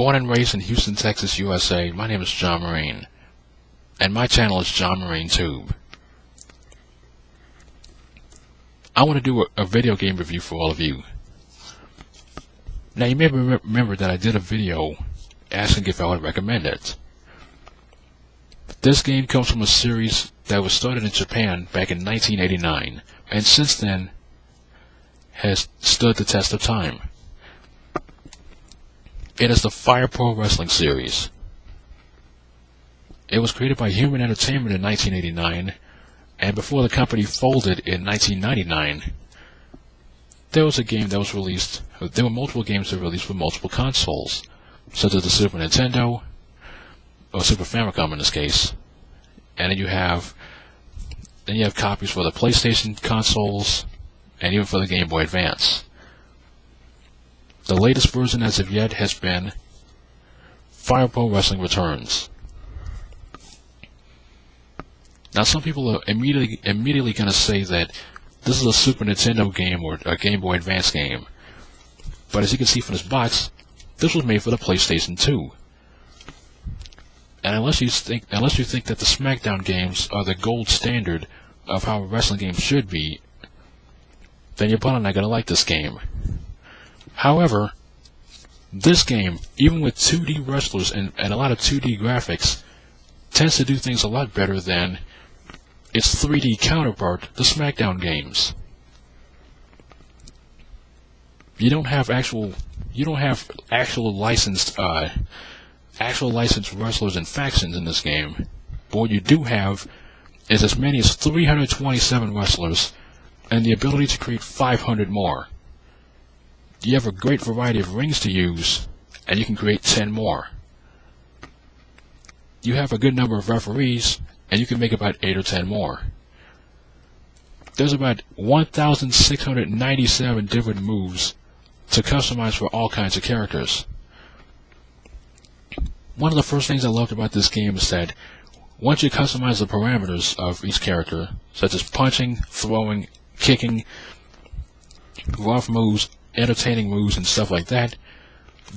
Born and raised in Houston, Texas, USA, my name is John Marine, and my channel is John Marine Tube. I want to do a video game review for all of you. Now, you may remember that I did a video asking if I would recommend it. This game comes from a series that was started in Japan back in 1989, and since then has stood the test of time. It is the Fire Pro Wrestling series. It was created by Human Entertainment in 1989, and before the company folded in 1999, there was a game that was released. There were multiple games that were released for multiple consoles, such as the Super Nintendo, or Super Famicom in this case, and then you have copies for the PlayStation consoles, and even for the Game Boy Advance. The latest version as of yet has been Fire Pro Wrestling Returns. Now, some people are immediately going to say that this is a Super Nintendo game or a Game Boy Advance game, but as you can see from this box, this was made for the PlayStation 2. And unless you think that the SmackDown games are the gold standard of how a wrestling game should be, then you're probably not going to like this game. However, this game, even with 2D wrestlers and a lot of 2D graphics, tends to do things a lot better than its 3D counterpart, the SmackDown games. You don't have actual licensed wrestlers and factions in this game. But what you do have is as many as 327 wrestlers and the ability to create 500 more. You have a great variety of rings to use, and you can create 10 more. You have a good number of referees, and you can make about 8 or 10 more. There's about 1,697 different moves to customize for all kinds of characters. One of the first things I loved about this game is that once you customize the parameters of each character, such as punching, throwing, kicking, rough moves, entertaining moves, and stuff like that,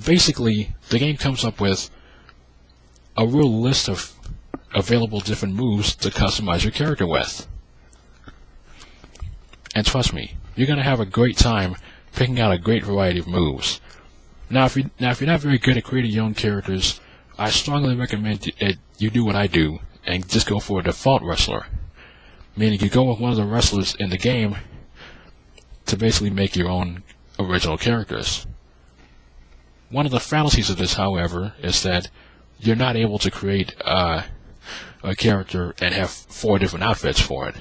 basically the game comes up with a real list of available different moves to customize your character with. And trust me, you're going to have a great time picking out a great variety of moves. Now, if you're not very good at creating your own characters, I strongly recommend you do what I do and just go for a default wrestler. Meaning you go with one of the wrestlers in the game to basically make your own original characters. One of the fallacies of this, however, is that you're not able to create a character and have 4 different outfits for it.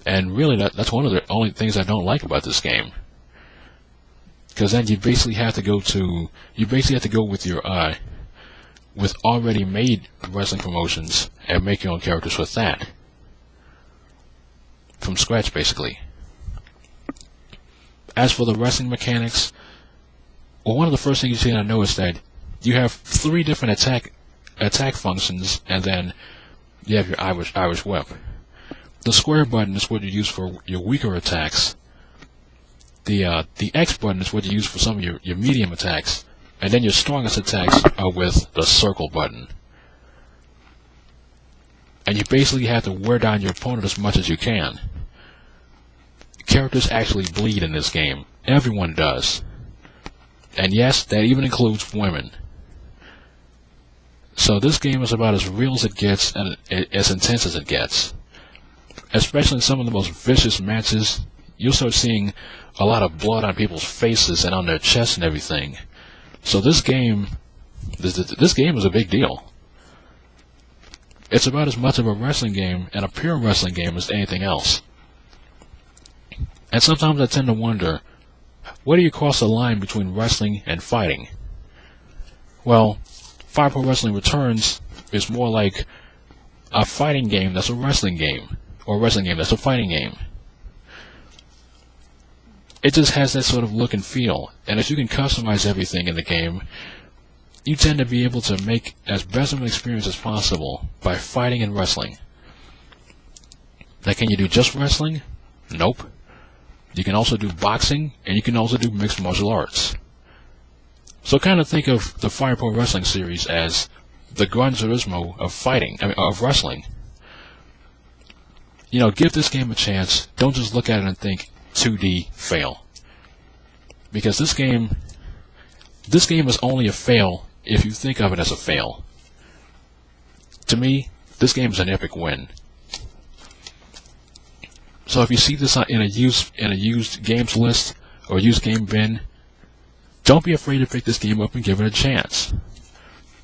And really, that's one of the only things I don't like about this game. Because then you basically have to go with your with already made wrestling promotions and make your own characters with that. From scratch, basically. As for the wrestling mechanics, well, one of the first things you're going to notice that you have 3 different attack functions, and then you have your Irish whip. The square button is what you use for your weaker attacks. The X button is what you use for some of your medium attacks, and then your strongest attacks are with the circle button. And you basically have to wear down your opponent as much as you can. Characters actually bleed in this game. Everyone does. And yes, that even includes women. So this game is about as real as it gets and as intense as it gets. Especially in some of the most vicious matches, you'll start seeing a lot of blood on people's faces and on their chests and everything. So this game is a big deal. It's about as much of a wrestling game and a pure wrestling game as anything else. And sometimes I tend to wonder, where do you cross the line between wrestling and fighting? Well, Fire Pro Wrestling Returns is more like a fighting game that's a wrestling game, or a wrestling game that's a fighting game. It just has that sort of look and feel, and if you can customize everything in the game, you tend to be able to make as best of an experience as possible by fighting and wrestling. Now, can you do just wrestling? Nope. You can also do boxing, and you can also do mixed martial arts. So kind of think of the Fire Pro Wrestling series as the Gran Turismo of fighting, of wrestling. You know, give this game a chance. Don't just look at it and think 2D fail. Because this game is only a fail if you think of it as a fail. To me, this game is an epic win. So if you see this in a used games list or used game bin, don't be afraid to pick this game up and give it a chance.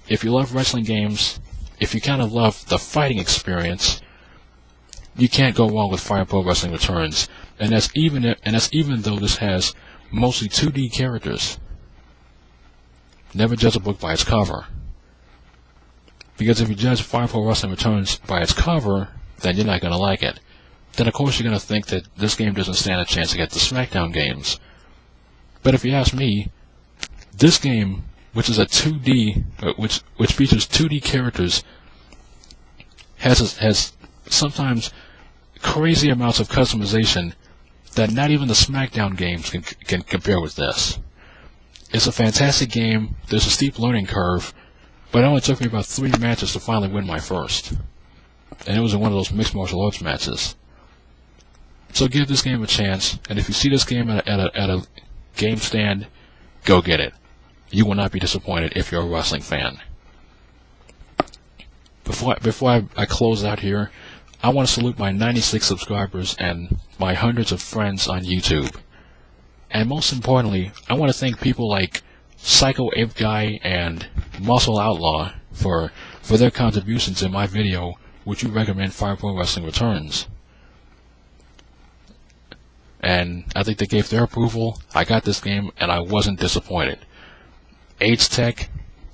If you love wrestling games, if you kind of love the fighting experience, you can't go wrong with Fire Pro Wrestling Returns. And that's even though this has mostly 2D characters. Never judge a book by its cover. Because if you judge Fire Pro Wrestling Returns by its cover, then you're not going to like it. Then of course you're going to think that this game doesn't stand a chance against the SmackDown games. But if you ask me, this game, which is a 2D, which features 2D characters, has sometimes crazy amounts of customization that not even the SmackDown games can compare with this. It's a fantastic game. There's a steep learning curve, but it only took me about 3 matches to finally win my first. And it was in one of those mixed martial arts matches. So give this game a chance, and if you see this game at a game stand, go get it. You will not be disappointed if you're a wrestling fan. Before I close out here, I want to salute my 96 subscribers and my hundreds of friends on YouTube. And most importantly, I want to thank people like Psycho Ape Guy and Muscle Outlaw for their contributions in my video, Would You Recommend Fire Pro Wrestling Returns? And I think they gave their approval. I got this game, and I wasn't disappointed. AIDS Tech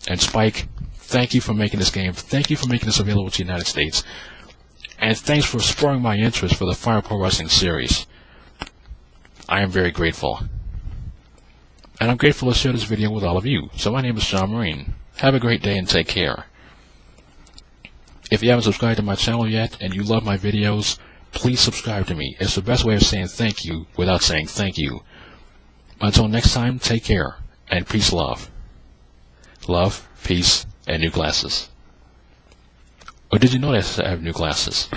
and Spike, thank you for making this game. Thank you for making this available to the United States. And thanks for spurring my interest for the Fire Pro Wrestling series. I am very grateful. And I'm grateful to share this video with all of you. So my name is John Marine. Have a great day and take care. If you haven't subscribed to my channel yet and you love my videos, please subscribe to me. It's the best way of saying thank you without saying thank you. Until next time, take care, and peace, love. Love, peace, and new glasses. Or did you know that I have new glasses?